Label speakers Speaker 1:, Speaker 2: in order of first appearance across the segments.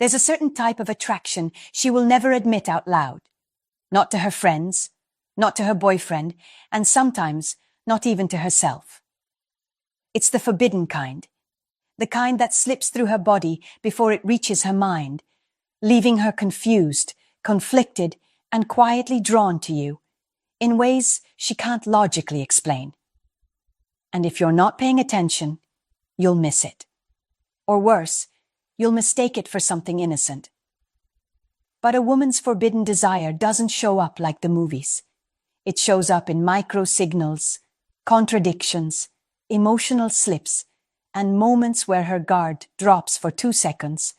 Speaker 1: There's a certain type of attraction she will never admit out loud. Not to her friends, not to her boyfriend, and sometimes not even to herself. It's the forbidden kind. The kind that slips through her body before it reaches her mind, leaving her confused, conflicted, and quietly drawn to you in ways she can't logically explain. And if you're not paying attention, you'll miss it. Or worse, you'll mistake it for something innocent. But a woman's forbidden desire doesn't show up like the movies. It shows up in micro-signals, contradictions, emotional slips, and moments where her guard drops for 2 seconds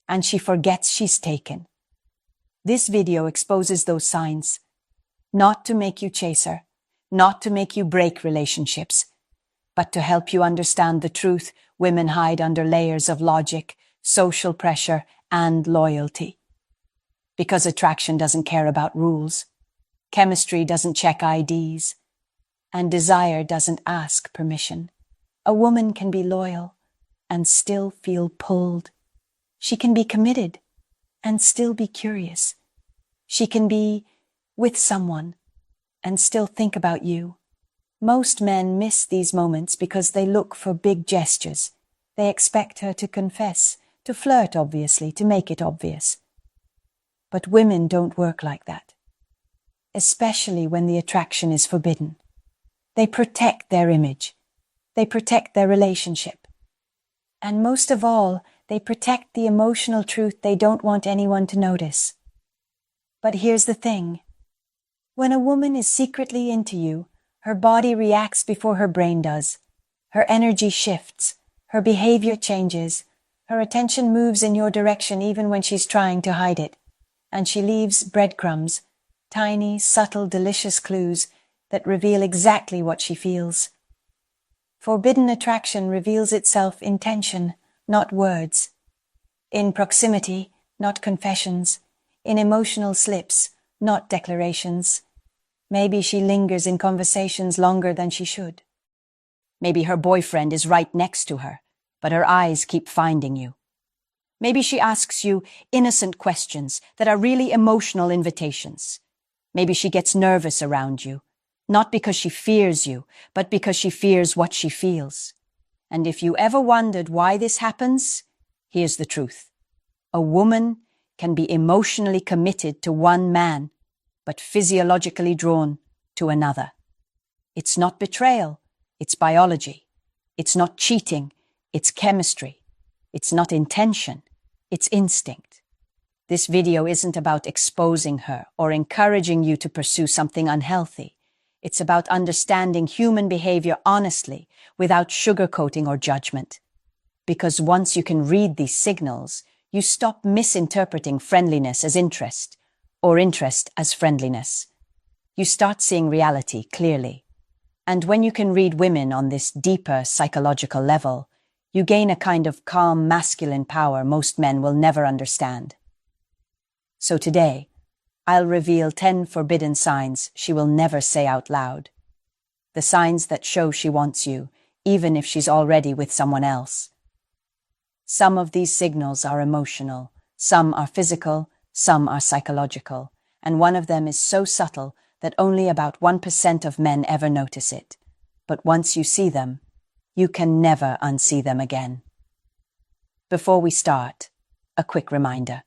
Speaker 1: and she forgets she's taken. This video exposes those signs, not to make you chase her, not to make you break relationships, but to help you understand the truth women hide under layers of logic, social pressure, and loyalty. Because attraction doesn't care about rules, chemistry doesn't check IDs, and desire doesn't ask permission. A woman can be loyal and still feel pulled. She can be committed and still be curious. She can be with someone and still think about you. Most men miss these moments because they look for big gestures. They expect her to confess, to flirt obviously, to make it obvious. But women don't work like that, especially when the attraction is forbidden. They protect their image. They protect their relationship. And most of all, they protect the emotional truth they don't want anyone to notice. But here's the thing. When a woman is secretly into you, her body reacts before her brain does. Her energy shifts. Her behavior changes. Her attention moves in your direction even when she's trying to hide it. And she leaves breadcrumbs, tiny, subtle, delicious clues that reveal exactly what she feels. Forbidden attraction reveals itself in tension, not words. In proximity, not confessions. In emotional slips, not declarations. Maybe she lingers in conversations longer than she should. Maybe her boyfriend is right next to her, but her eyes keep finding you. Maybe she asks you innocent questions that are really emotional invitations. Maybe she gets nervous around you, not because she fears you, but because she fears what she feels. And if you ever wondered why this happens, here's the truth. A woman can be emotionally committed to one man, but physiologically drawn to another. It's not betrayal, it's biology. It's not cheating, it's chemistry. It's not intention, it's instinct. This video isn't about exposing her or encouraging you to pursue something unhealthy. It's about understanding human behavior honestly, without sugarcoating or judgment. Because once you can read these signals, you stop misinterpreting friendliness as interest, or interest as friendliness. You start seeing reality clearly. And when you can read women on this deeper psychological level, you gain a kind of calm masculine power most men will never understand. So today, I'll reveal 10 forbidden signs she will never say out loud. The signs that show she wants you, even if she's already with someone else. Some of these signals are emotional, some are physical, some are psychological, and one of them is so subtle that only about 1% of men ever notice it. But once you see them, you can never unsee them again. Before we start, a quick reminder.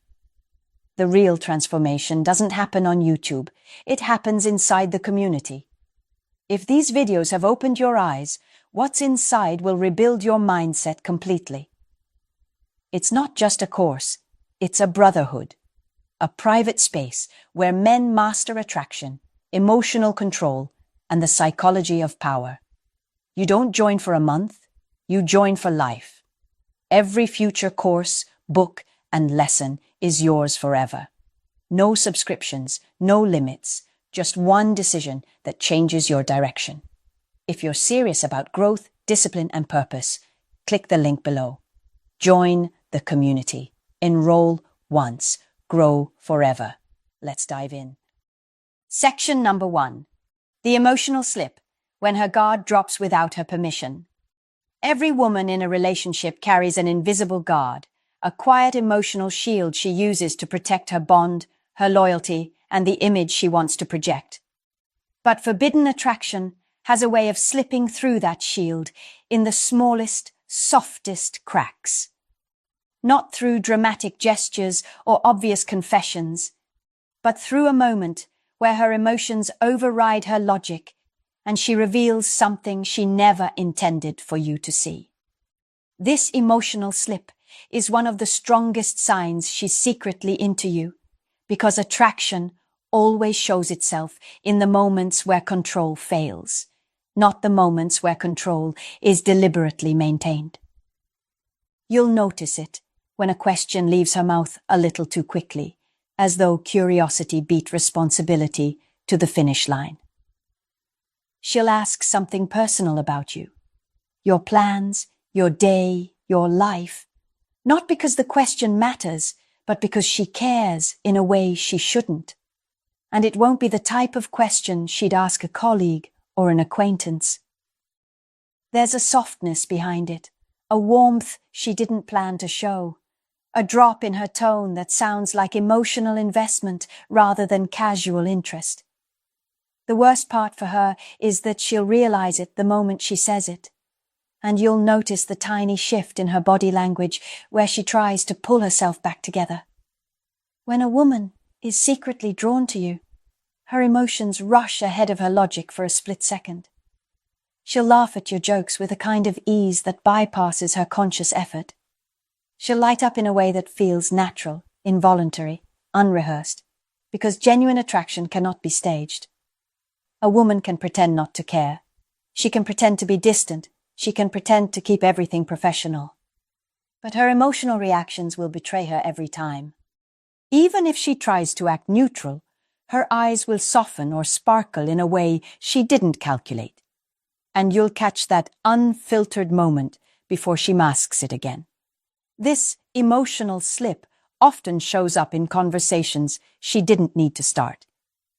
Speaker 1: The real transformation doesn't happen on YouTube, it happens inside the community. If these videos have opened your eyes, what's inside will rebuild your mindset completely. It's not just a course, it's a brotherhood, a private space where men master attraction, emotional control, and the psychology of power. You don't join for a month, you join for life. Every future course, book, and lesson is yours forever. No subscriptions, no limits, just one decision that changes your direction. If you're serious about growth, discipline, and purpose, click the link below. Join the community. Enroll once, grow forever. Let's dive in. Section number 1. The emotional slip, when her guard drops without her permission. Every woman in a relationship carries an invisible guard, a quiet emotional shield she uses to protect her bond, her loyalty, and the image she wants to project. But forbidden attraction has a way of slipping through that shield in the smallest, softest cracks. Not through dramatic gestures or obvious confessions, but through a moment where her emotions override her logic and she reveals something she never intended for you to see. This emotional slip is one of the strongest signs she's secretly into you, because attraction always shows itself in the moments where control fails, not the moments where control is deliberately maintained. You'll notice it when a question leaves her mouth a little too quickly, as though curiosity beat responsibility to the finish line. She'll ask something personal about you, your plans, your day, your life, not because the question matters, but because she cares in a way she shouldn't. And it won't be the type of question she'd ask a colleague or an acquaintance. There's a softness behind it, a warmth she didn't plan to show, a drop in her tone that sounds like emotional investment rather than casual interest. The worst part for her is that she'll realize it the moment she says it, and you'll notice the tiny shift in her body language where she tries to pull herself back together. When a woman is secretly drawn to you, her emotions rush ahead of her logic for a split second. She'll laugh at your jokes with a kind of ease that bypasses her conscious effort. She'll light up in a way that feels natural, involuntary, unrehearsed, because genuine attraction cannot be staged. A woman can pretend not to care. She can pretend to be distant. She can pretend to keep everything professional. But her emotional reactions will betray her every time. Even if she tries to act neutral, her eyes will soften or sparkle in a way she didn't calculate. And you'll catch that unfiltered moment before she masks it again. This emotional slip often shows up in conversations she didn't need to start.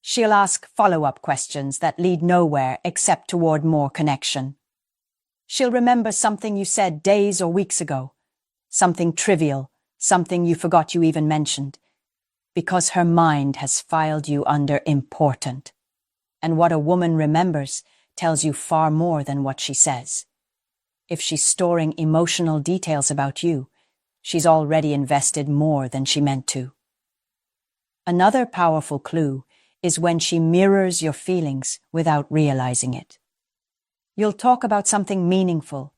Speaker 1: She'll ask follow-up questions that lead nowhere except toward more connection. She'll remember something you said days or weeks ago, something trivial, something you forgot you even mentioned, because her mind has filed you under important. And what a woman remembers tells you far more than what she says. If she's storing emotional details about you, she's already invested more than she meant to. Another powerful clue is when she mirrors your feelings without realizing it. You'll talk about something meaningful,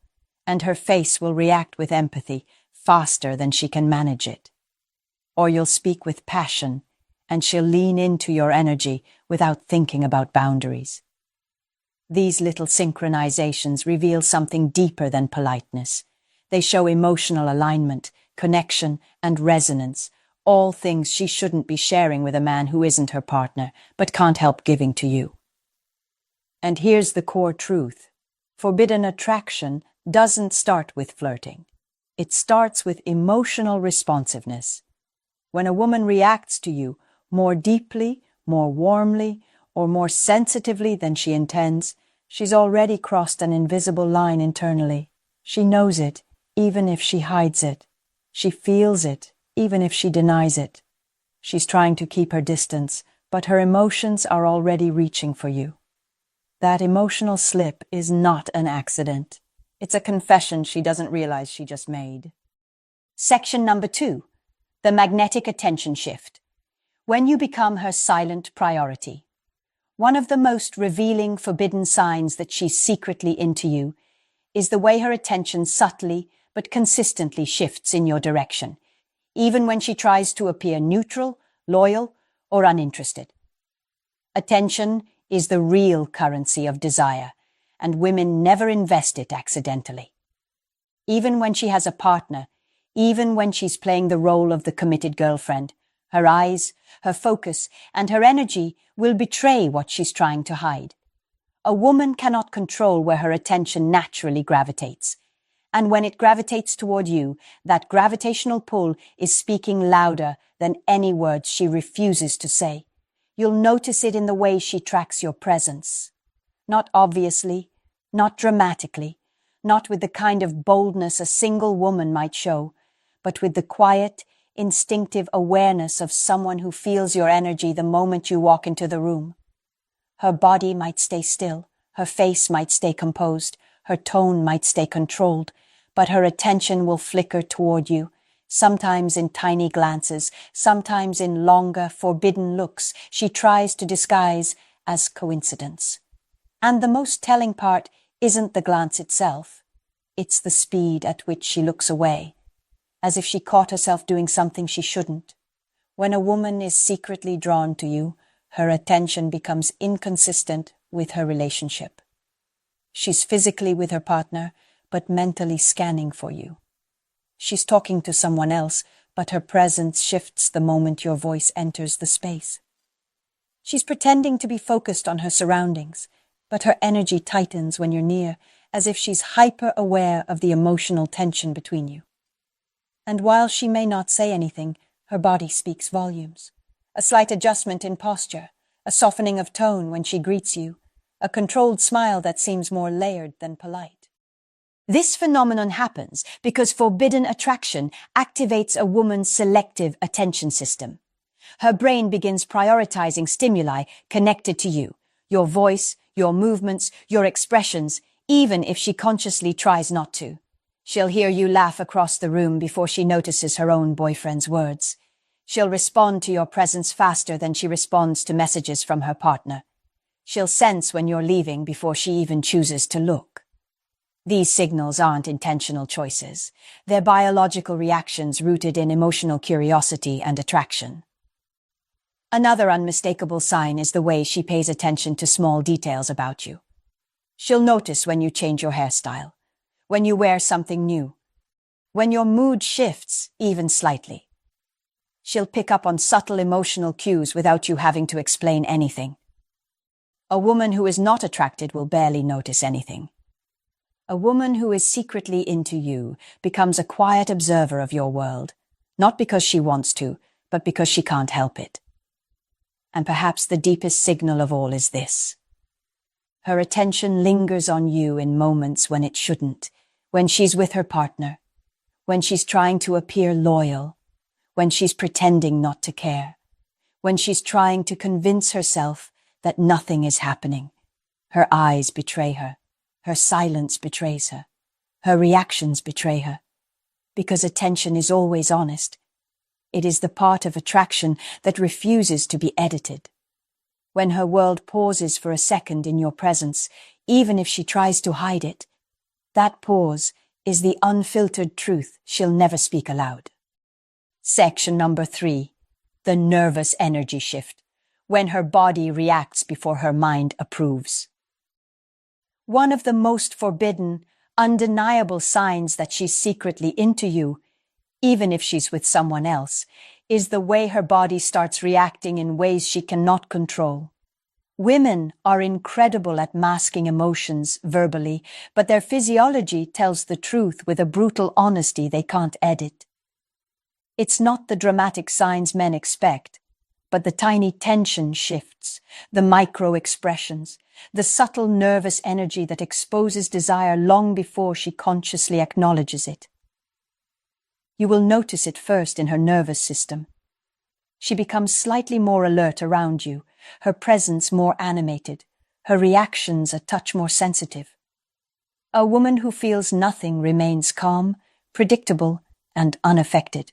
Speaker 1: and her face will react with empathy faster than she can manage it. Or you'll speak with passion, and she'll lean into your energy without thinking about boundaries. These little synchronizations reveal something deeper than politeness. They show emotional alignment, connection, and resonance, all things she shouldn't be sharing with a man who isn't her partner, but can't help giving to you. And here's the core truth. Forbidden attraction doesn't start with flirting. It starts with emotional responsiveness. When a woman reacts to you more deeply, more warmly, or more sensitively than she intends, she's already crossed an invisible line internally. She knows it, even if she hides it. She feels it, even if she denies it. She's trying to keep her distance, but her emotions are already reaching for you. That emotional slip is not an accident. It's a confession she doesn't realize she just made. Section number 2. The magnetic attention shift. When you become her silent priority. One of the most revealing forbidden signs that she's secretly into you is the way her attention subtly but consistently shifts in your direction, even when she tries to appear neutral, loyal, or uninterested. Attention is the real currency of desire, and women never invest it accidentally. Even when she has a partner, even when she's playing the role of the committed girlfriend, her eyes, her focus, and her energy will betray what she's trying to hide. A woman cannot control where her attention naturally gravitates. And when it gravitates toward you, that gravitational pull is speaking louder than any words she refuses to say. You'll notice it in the way she tracks your presence. Not obviously, not dramatically, not with the kind of boldness a single woman might show, but with the quiet, instinctive awareness of someone who feels your energy the moment you walk into the room. Her body might stay still, her face might stay composed, her tone might stay controlled, but her attention will flicker toward you, sometimes in tiny glances, sometimes in longer, forbidden looks she tries to disguise as coincidence. And the most telling part isn't the glance itself, it's the speed at which she looks away, as if she caught herself doing something she shouldn't. When a woman is secretly drawn to you, her attention becomes inconsistent with her relationship. She's physically with her partner, but mentally scanning for you. She's talking to someone else, but her presence shifts the moment your voice enters the space. She's pretending to be focused on her surroundings, but her energy tightens when you're near, as if she's hyper-aware of the emotional tension between you. And while she may not say anything, her body speaks volumes. A slight adjustment in posture, a softening of tone when she greets you, a controlled smile that seems more layered than polite. This phenomenon happens because forbidden attraction activates a woman's selective attention system. Her brain begins prioritizing stimuli connected to you, your voice, your movements, your expressions, even if she consciously tries not to. She'll hear you laugh across the room before she notices her own boyfriend's words. She'll respond to your presence faster than she responds to messages from her partner. She'll sense when you're leaving before she even chooses to look. These signals aren't intentional choices. They're biological reactions rooted in emotional curiosity and attraction. Another unmistakable sign is the way she pays attention to small details about you. She'll notice when you change your hairstyle, when you wear something new, when your mood shifts, even slightly. She'll pick up on subtle emotional cues without you having to explain anything. A woman who is not attracted will barely notice anything. A woman who is secretly into you becomes a quiet observer of your world, not because she wants to, but because she can't help it. And perhaps the deepest signal of all is this. Her attention lingers on you in moments when it shouldn't, when she's with her partner, when she's trying to appear loyal, when she's pretending not to care, when she's trying to convince herself that nothing is happening. Her eyes betray her. Her silence betrays her. Her reactions betray her. Because attention is always honest. It is the part of attraction that refuses to be edited. When her world pauses for a second in your presence, even if she tries to hide it, that pause is the unfiltered truth she'll never speak aloud. Section number 3. The nervous energy shift, when her body reacts before her mind approves. One of the most forbidden, undeniable signs that she's secretly into you, even if she's with someone else, is the way her body starts reacting in ways she cannot control. Women are incredible at masking emotions verbally, but their physiology tells the truth with a brutal honesty they can't edit. It's not the dramatic signs men expect, but the tiny tension shifts, the micro-expressions, the subtle nervous energy that exposes desire long before she consciously acknowledges it. You will notice it first in her nervous system. She becomes slightly more alert around you, her presence more animated, her reactions a touch more sensitive. A woman who feels nothing remains calm, predictable, and unaffected.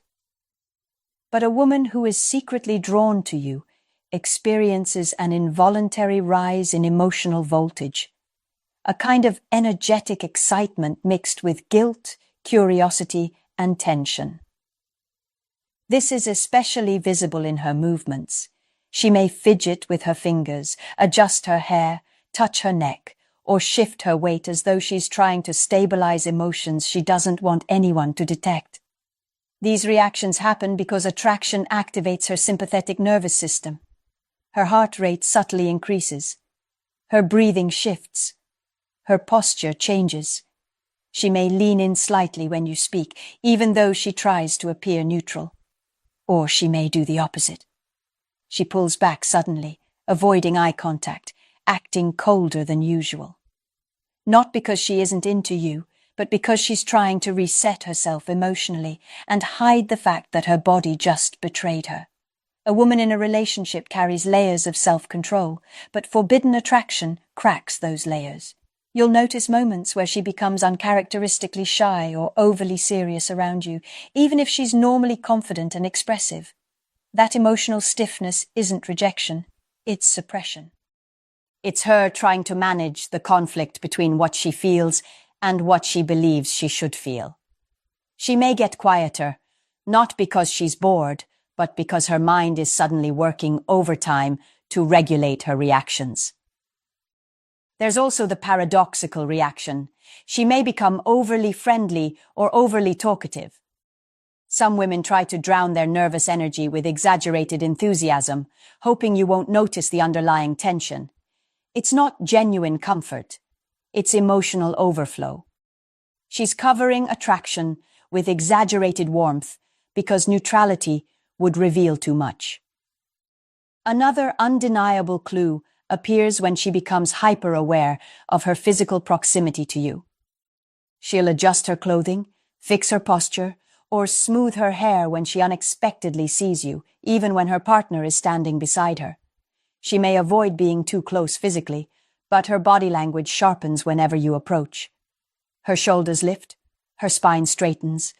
Speaker 1: But a woman who is secretly drawn to you experiences an involuntary rise in emotional voltage, a kind of energetic excitement mixed with guilt, curiosity, and tension. This is especially visible in her movements. She may fidget with her fingers, adjust her hair, touch her neck, or shift her weight as though she's trying to stabilize emotions she doesn't want anyone to detect. These reactions happen because attraction activates her sympathetic nervous system. Her heart rate subtly increases. Her breathing shifts. Her posture changes. She may lean in slightly when you speak, even though she tries to appear neutral. Or she may do the opposite. She pulls back suddenly, avoiding eye contact, acting colder than usual. Not because she isn't into you, but because she's trying to reset herself emotionally and hide the fact that her body just betrayed her. A woman in a relationship carries layers of self-control, but forbidden attraction cracks those layers. You'll notice moments where she becomes uncharacteristically shy or overly serious around you, even if she's normally confident and expressive. That emotional stiffness isn't rejection, it's suppression. It's her trying to manage the conflict between what she feels and what she believes she should feel. She may get quieter, not because she's bored, but because her mind is suddenly working overtime to regulate her reactions. There's also the paradoxical reaction. She may become overly friendly or overly talkative. Some women try to drown their nervous energy with exaggerated enthusiasm, hoping you won't notice the underlying tension. It's not genuine comfort. It's emotional overflow. She's covering attraction with exaggerated warmth because neutrality would reveal too much. Another undeniable clue appears when she becomes hyper-aware of her physical proximity to you. She'll adjust her clothing, fix her posture, or smooth her hair when she unexpectedly sees you, even when her partner is standing beside her. She may avoid being too close physically, but her body language sharpens whenever you approach. Her shoulders lift, her spine straightens,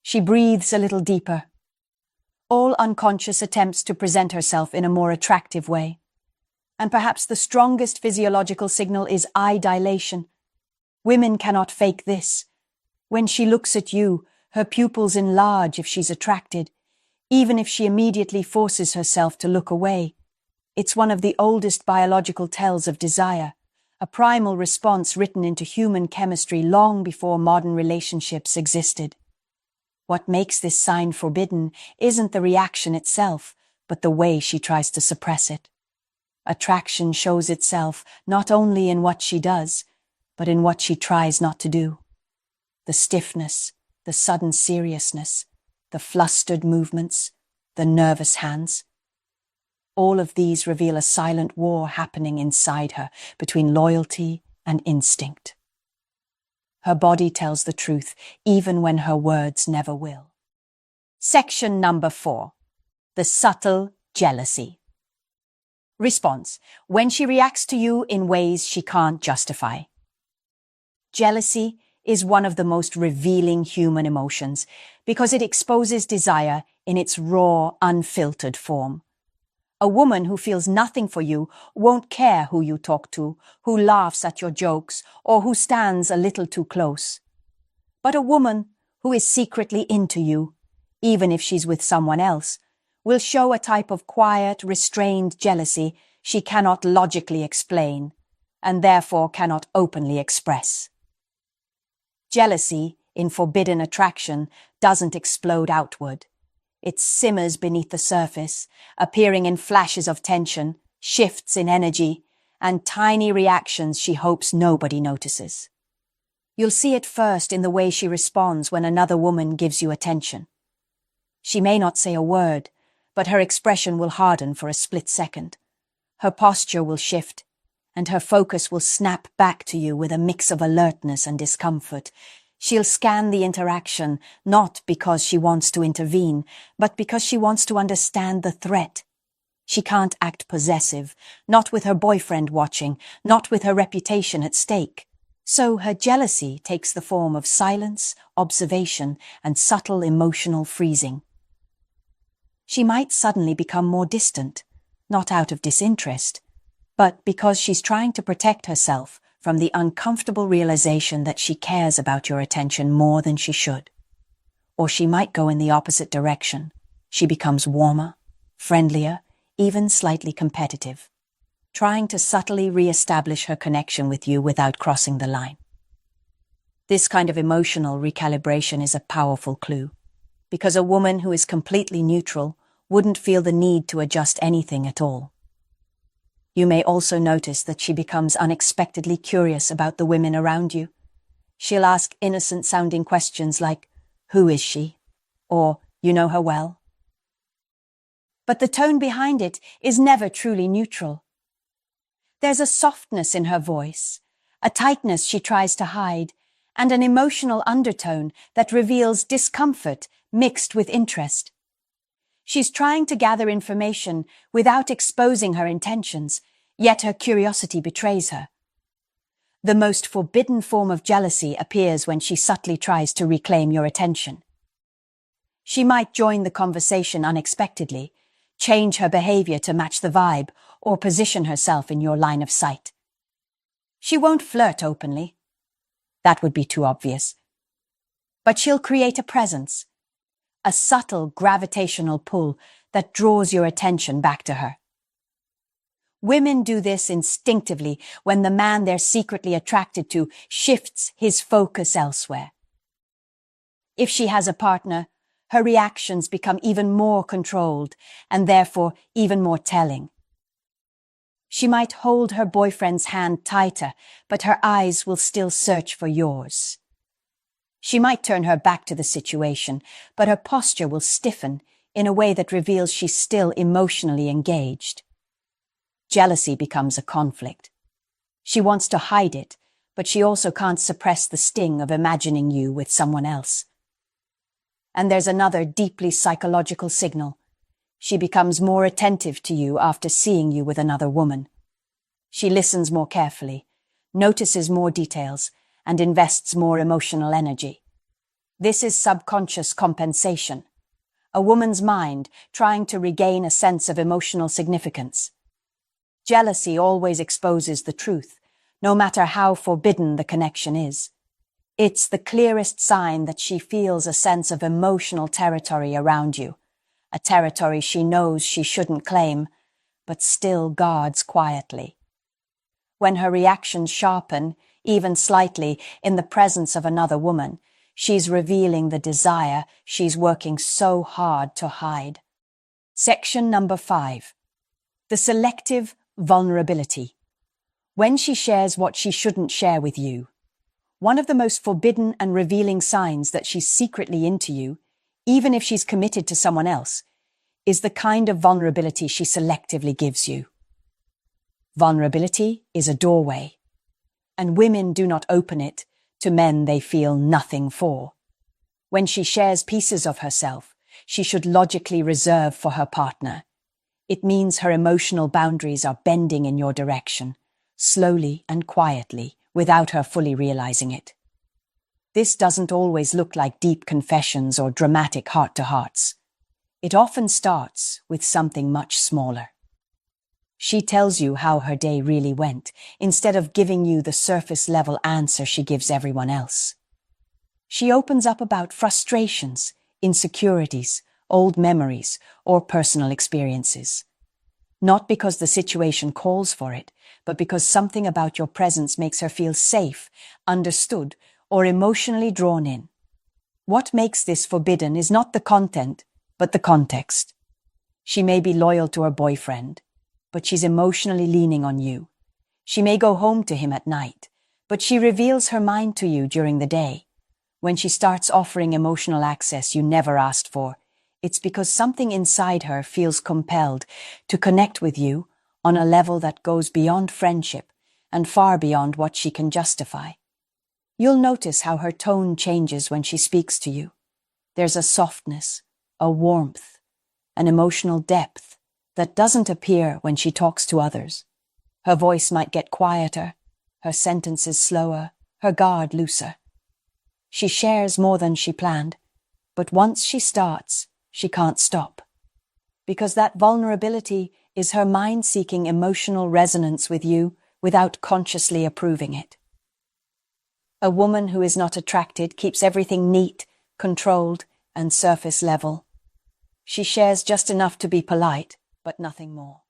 Speaker 1: she breathes a little deeper. All unconscious attempts to present herself in a more attractive way. And perhaps the strongest physiological signal is eye dilation. Women cannot fake this. When she looks at you, her pupils enlarge if she's attracted, even if she immediately forces herself to look away. It's one of the oldest biological tells of desire, a primal response written into human chemistry long before modern relationships existed. What makes this sign forbidden isn't the reaction itself, but the way she tries to suppress it. Attraction shows itself not only in what she does, but in what she tries not to do. The stiffness, the sudden seriousness, the flustered movements, the nervous hands. All of these reveal a silent war happening inside her between loyalty and instinct. Her body tells the truth, even when her words never will. Section number 4. The subtle jealousy. Response: when she reacts to you in ways she can't justify. Jealousy is one of the most revealing human emotions because it exposes desire in its raw, unfiltered form. A woman who feels nothing for you won't care who you talk to, who laughs at your jokes, or who stands a little too close. But a woman who is secretly into you, even if she's with someone else, will show a type of quiet, restrained jealousy she cannot logically explain, and therefore cannot openly express. Jealousy, in forbidden attraction, doesn't explode outward. It simmers beneath the surface, appearing in flashes of tension, shifts in energy, and tiny reactions she hopes nobody notices. You'll see it first in the way she responds when another woman gives you attention. She may not say a word, but her expression will harden for a split second. Her posture will shift, and her focus will snap back to you with a mix of alertness and discomfort. She'll scan the interaction, not because she wants to intervene, but because she wants to understand the threat. She can't act possessive, not with her boyfriend watching, not with her reputation at stake. So her jealousy takes the form of silence, observation, and subtle emotional freezing. She might suddenly become more distant, not out of disinterest, but because she's trying to protect herself from the uncomfortable realization that she cares about your attention more than she should. Or she might go in the opposite direction. She becomes warmer, friendlier, even slightly competitive, trying to subtly re-establish her connection with you without crossing the line. This kind of emotional recalibration is a powerful clue, because a woman who is completely neutral wouldn't feel the need to adjust anything at all. You may also notice that she becomes unexpectedly curious about the women around you. She'll ask innocent-sounding questions like, "Who is she?" or "You know her well?" But the tone behind it is never truly neutral. There's a softness in her voice, a tightness she tries to hide, and an emotional undertone that reveals discomfort mixed with interest. She's trying to gather information without exposing her intentions, yet her curiosity betrays her. The most forbidden form of jealousy appears when she subtly tries to reclaim your attention. She might join the conversation unexpectedly, change her behavior to match the vibe, or position herself in your line of sight. She won't flirt openly. That would be too obvious. But she'll create a presence, a subtle gravitational pull that draws your attention back to her. Women do this instinctively when the man they're secretly attracted to shifts his focus elsewhere. If she has a partner, her reactions become even more controlled and therefore even more telling. She might hold her boyfriend's hand tighter, but her eyes will still search for yours. She might turn her back to the situation, but her posture will stiffen in a way that reveals she's still emotionally engaged. Jealousy becomes a conflict. She wants to hide it, but she also can't suppress the sting of imagining you with someone else. And there's another deeply psychological signal. She becomes more attentive to you after seeing you with another woman. She listens more carefully, notices more details, and invests more emotional energy. This is subconscious compensation, a woman's mind trying to regain a sense of emotional significance. Jealousy always exposes the truth, no matter how forbidden the connection is. It's the clearest sign that she feels a sense of emotional territory around you, a territory she knows she shouldn't claim, but still guards quietly. When her reactions sharpen, even slightly, in the presence of another woman, she's revealing the desire she's working so hard to hide. Section number 5. The selective vulnerability. When she shares what she shouldn't share with you. One of the most forbidden and revealing signs that she's secretly into you, even if she's committed to someone else, is the kind of vulnerability she selectively gives you. Vulnerability is a doorway, and women do not open it to men they feel nothing for. When she shares pieces of herself, she should logically reserve for her partner. It means her emotional boundaries are bending in your direction, slowly and quietly, without her fully realizing it. This doesn't always look like deep confessions or dramatic heart-to-hearts. It often starts with something much smaller. She tells you how her day really went, instead of giving you the surface-level answer she gives everyone else. She opens up about frustrations, insecurities, old memories, or personal experiences. Not because the situation calls for it, but because something about your presence makes her feel safe, understood, or emotionally drawn in. What makes this forbidden is not the content, but the context. She may be loyal to her boyfriend, but she's emotionally leaning on you. She may go home to him at night, but she reveals her mind to you during the day. When she starts offering emotional access you never asked for, it's because something inside her feels compelled to connect with you on a level that goes beyond friendship and far beyond what she can justify. You'll notice how her tone changes when she speaks to you. There's a softness, a warmth, an emotional depth that doesn't appear when she talks to others. Her voice might get quieter, her sentences slower, her guard looser. She shares more than she planned, but once she starts, she can't stop. Because that vulnerability is her mind seeking emotional resonance with you without consciously approving it. A woman who is not attracted keeps everything neat, controlled, and surface level. She shares just enough to be polite, but nothing more.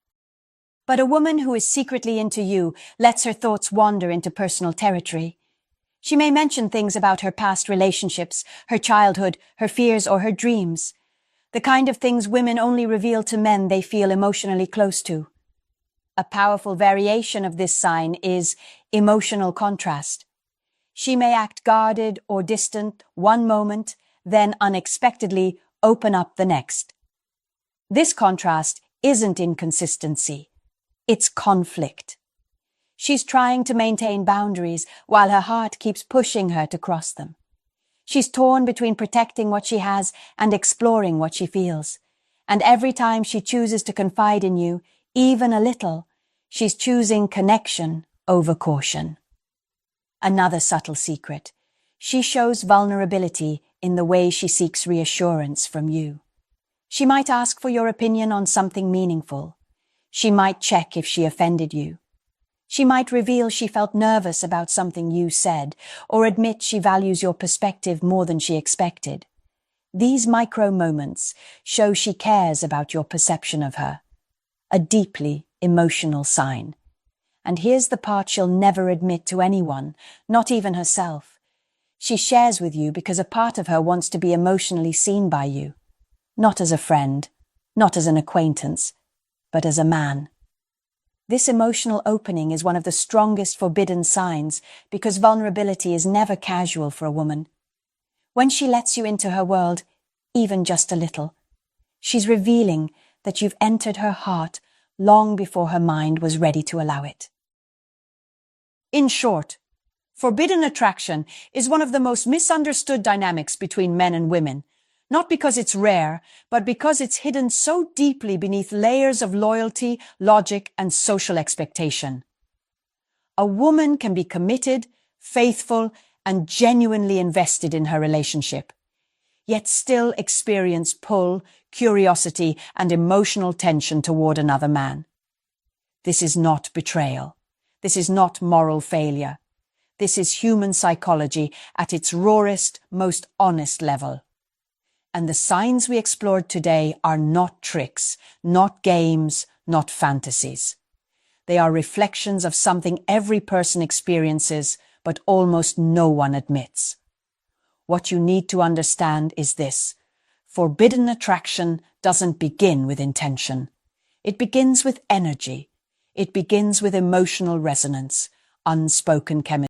Speaker 1: But a woman who is secretly into you lets her thoughts wander into personal territory. She may mention things about her past relationships, her childhood, her fears, or her dreams. The kind of things women only reveal to men they feel emotionally close to. A powerful variation of this sign is emotional contrast. She may act guarded or distant one moment, then unexpectedly open up the next. This contrast isn't inconsistency, it's conflict. She's trying to maintain boundaries while her heart keeps pushing her to cross them. She's torn between protecting what she has and exploring what she feels. And every time she chooses to confide in you, even a little, she's choosing connection over caution. Another subtle secret. She shows vulnerability in the way she seeks reassurance from you. She might ask for your opinion on something meaningful. She might check if she offended you. She might reveal she felt nervous about something you said, or admit she values your perspective more than she expected. These micro moments show she cares about your perception of her. A deeply emotional sign. And here's the part she'll never admit to anyone, not even herself. She shares with you because a part of her wants to be emotionally seen by you. Not as a friend, not as an acquaintance, but as a man. This emotional opening is one of the strongest forbidden signs because vulnerability is never casual for a woman. When she lets you into her world, even just a little, she's revealing that you've entered her heart long before her mind was ready to allow it. In short, forbidden attraction is one of the most misunderstood dynamics between men and women, not because it's rare, but because it's hidden so deeply beneath layers of loyalty, logic, and social expectation. A woman can be committed, faithful, and genuinely invested in her relationship, yet still experience pull, curiosity, and emotional tension toward another man. This is not betrayal. This is not moral failure. This is human psychology at its rawest, most honest level. And the signs we explored today are not tricks, not games, not fantasies. They are reflections of something every person experiences, but almost no one admits. What you need to understand is this. Forbidden attraction doesn't begin with intention. It begins with energy. It begins with emotional resonance, unspoken chemistry.